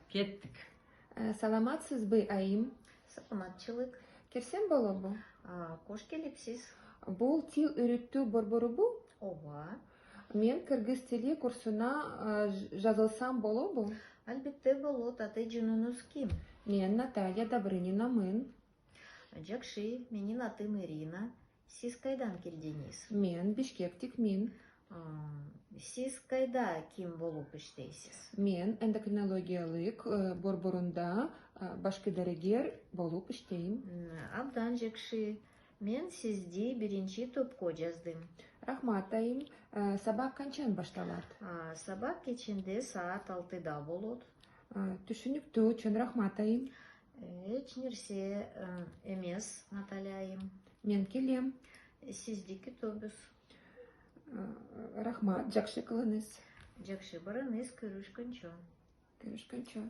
Kettik. Саламатсызбы, айым? Саламатчылык. Кирсем болобу? Кош келипсиз. Бул тил үйрөтүү борборубу? Ооба. Мен кыргыз тили курсуна жазылсам болобу? Албетте болот. Аты жөнүнүз ким? Мен Наталья Добрынинамын. Жакшы, менин атым Ирина. Сиз кайдан келдиңиз? Мен Бишкектикмин. Сиз кайда ким болуп иштейсиз? Мен эндокринологиялык борборунда башкы дарыгер болуп иштейм. Абдан жакшы. Мен сизди биринчи топко жаздым. Рахмат, айым. Сабак канчан башталат? Сабак кечинде саат 6-да болот. Түшүнүктүү, чын рахмат, айым. Эч нерсе эмес, Наталья айым. Мен келем. Сизди күтөбүз. Рахмат, жакшы кылыңыз. Жакшы, барыңыз, көрүшкөнчө. Көрүшкөнчө.